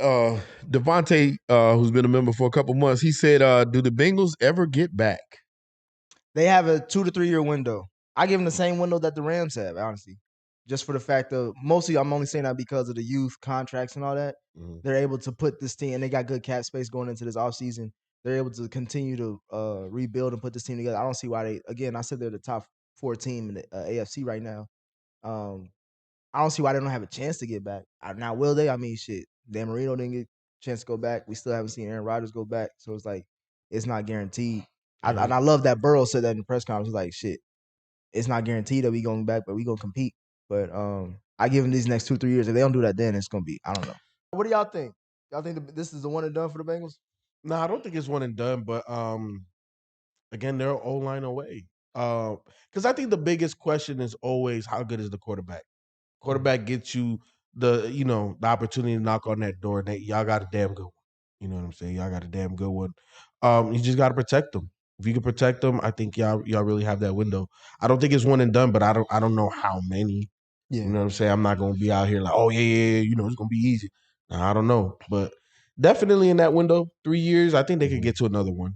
Devontae, who's been a member for a couple months, he said, "Do the Bengals ever get back?" They have a 2 to 3 year window. I give them the same window that the Rams have, honestly. Just for the fact of mostly, I'm only saying that because of the youth contracts and all that. Mhm. They're able to put this team, and they got good cap space going into this offseason. They're able to continue to rebuild and put this team together. I don't see why they. Again, I said they're the top 4 team in the AFC right now. I don't see why they don't have a chance to get back. Now, will they? I mean, shit. Dan Marino didn't get a chance to go back. We still haven't seen Aaron Rodgers go back, so it's like it's not guaranteed. And I love that Burrow said that in the press conference. He's like, shit, it's not guaranteed that we going back, but we gonna compete. But I give them these next 2-3 years. If they don't do that, then it's gonna be. I don't know. What do y'all think? Y'all think this is the one and done for the Bengals? No, I don't think it's one and done, but again, they're O-line away. Because I think the biggest question is always how good is the quarterback? Quarterback gets you the opportunity to knock on that door, and y'all got a damn good one. You know what I'm saying? Y'all got a damn good one. You just got to protect them. If you can protect them, I think y'all really have that window. I don't think it's one and done, but I don't know how many. Yeah. You know what I'm saying? I'm not gonna be out here like, oh yeah, it's gonna be easy. I don't know, but definitely in that window, 3 years, I think they could get to another one.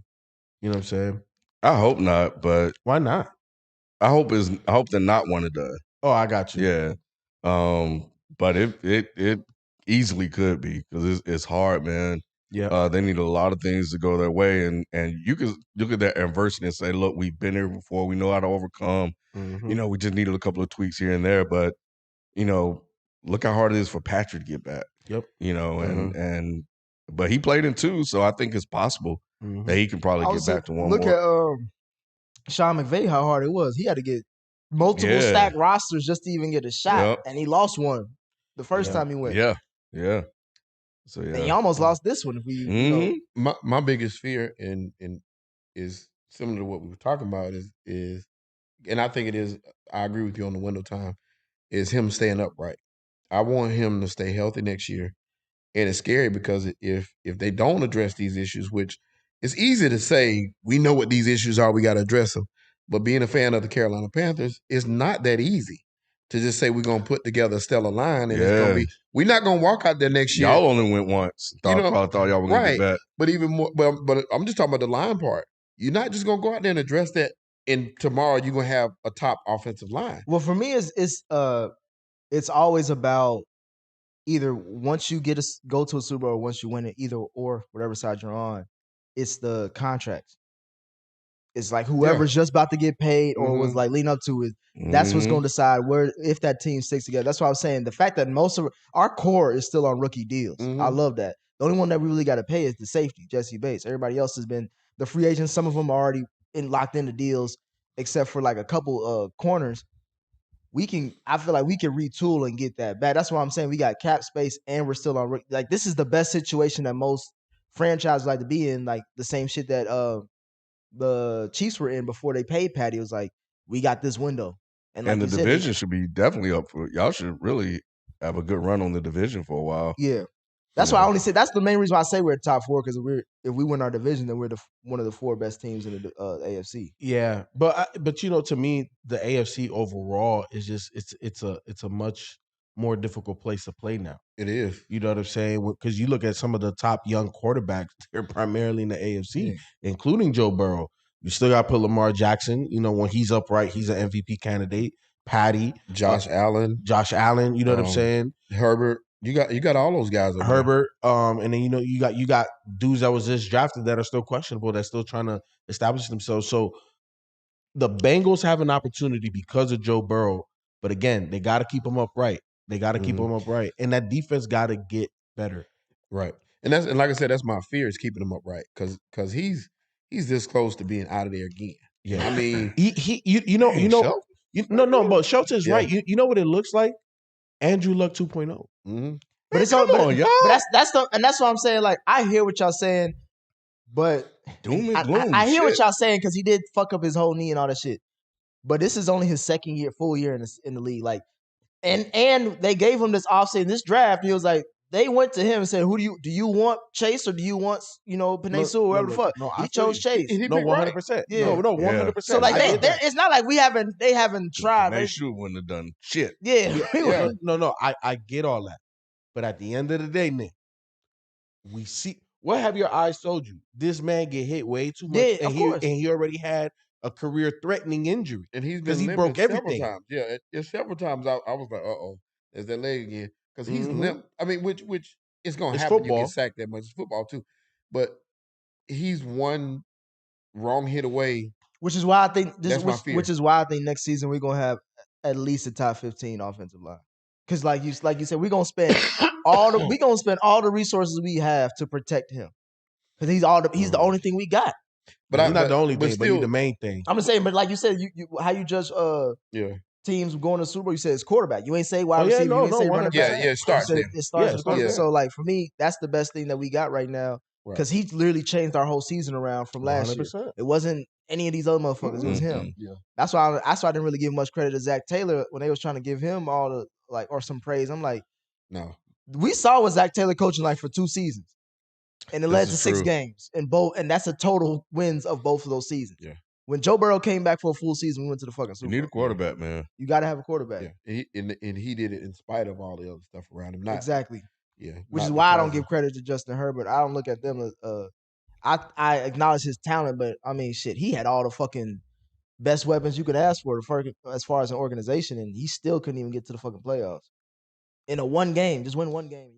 You know what I'm saying? I hope not, but Why not? I hope they're not one and done. Oh, I got you. Yeah. But it easily could be because it's hard, man. Yeah. They need a lot of things to go their way, and you can look at that adversity and say, look, we've been here before. We know how to overcome. Mhm. We just needed a couple of tweaks here and there, but look how hard it is for Patrick to get back. Yep. But he played in 2, so I think it's possible that he can probably get back to one more. Look at Sean McVay, how hard it was. He had to get multiple stacked rosters just to even get a shot, and he lost one the first time he went. Yeah. So And he almost lost this one. If we, My biggest fear and is similar to what we were talking about is, and I think it is. I agree with you on the window time. Is him staying upright. I want him to stay healthy next year, and it's scary because if they don't address these issues, which it's easy to say we know what these issues are, we got to address them. But being a fan of the Carolina Panthers, it's not that easy to just say we're gonna put together a stellar line and it's gonna be. We're not gonna walk out there next year. Y'all only went once. Probably thought y'all were gonna get back. But even more, but I'm just talking about the line part. You're not just gonna go out there and address that. And tomorrow you're gonna have a top offensive line. Well, for me, it's always about either once you go to a Super Bowl or once you win it, either or whatever side you're on, it's the contracts. It's like whoever's just about to get paid or was like leading up to it. That's what's going to decide if that team sticks together. That's why I was saying the fact that most of our core is still on rookie deals. I love that. The only one that we really got to pay is the safety, Jesse Bates. Everybody else has been the free agents. Some of them are already locked into deals, except for like a couple corners. I feel like we can retool and get that back. That's why I'm saying we got cap space and we're still on. Like this is the best situation that most franchises like to be in. Like the same shit that the Chiefs were in before they paid Patty. It was like we got this window, and the division should be definitely up for. Y'all should really have a good run on the division for a while. Yeah. That's why I only say that's the main reason why I say we're top 4 because if we win our division, then we're one of the 4 best teams in the AFC. Yeah, but to me, the AFC overall is just it's a much more difficult place to play now. It is. You know what I'm saying? Because you look at some of the top young quarterbacks, they're primarily in the AFC, including Joe Burrow. You still got to put Lamar Jackson. When he's upright, he's an MVP candidate. Patty, Josh Allen. You know what I'm saying? Herbert. You got all those guys. Herbert, and then you got dudes that was just drafted that are still questionable, that's still trying to establish themselves. So the Bengals have an opportunity because of Joe Burrow, but again, they got to keep him upright. They got to keep him upright, and that defense got to get better. Right, and like I said, that's my fear is keeping him upright because he's this close to being out of there again. Yeah, I mean, but Shelton's right. You know what it looks like? Andrew Luck 2.0. But it's all on, y'all. But that's what I'm saying. Like I hear what y'all saying, but doom and gloom. I hear what y'all saying because he did fuck up his whole knee and all that shit. But this is only his full year in the league. Like, and they gave him this offseason, this draft. He was like, they went to him and said, "Who do you want Chase or do you want Penei Sewell or whatever the fuck?" No, he chose Chase. No, 100%. Yeah. No, 100%. So like, it's not like they haven't tried. Penei Sewell wouldn't have done shit. Yeah. No, I get all that, but at the end of the day, Nick, we see what have your eyes told you? This man get hit way too much, Yeah, and of course. he already had a career-threatening injury And he's because been he broke limping several everything. times. Yeah, it's several times I was like, there's that leg again. Because he's Mhm. limp. I mean, which it's gonna It's happen. You get football. sacked that much. It's football too. But he's one wrong hit away. Which is why I think That's my fear. which is why I think next season we're gonna have at least a top 15 offensive line. Because like you said, we're gonna spend all the resources we have to protect him. Because he's the only thing we got. But He's not the only thing, but he's still, the main thing. I'm just saying, but like you said, you how you judge yeah. teams going to Super Bowl, you said it's quarterback. You ain't say wide Oh, yeah, receiver, no, you ain't no, say running 100%. back. Yeah, it starts You said there. it starts Yeah, with it starts quarterback. there. So like for me, that's the best thing that we got right now. Right. Because he literally changed our whole season around from last year. 100%. It wasn't any of these other motherfuckers. It was him. Mm-mm. Yeah. That's why I didn't really give much credit to Zach Taylor when they was trying to give him all the or some praise. I'm like, No. we saw what Zach Taylor coaching like for 2 seasons. And it This led is to 6 true. games in both, and that's a total wins of both of those seasons. Yeah. When Joe Burrow came back for a full season, we went to the fucking You Super need a Bowl. quarterback, man. You got to have a quarterback. Yeah. And he did it in spite of all the other stuff around him. Not Exactly. Yeah. Which not is why I because don't give credit to Justin Herbert. I don't look at them as I acknowledge his talent, but I mean, shit, he had all the fucking best weapons you could ask for as far as an organization, and he still couldn't even get to the fucking playoffs in a one game. Just win one game.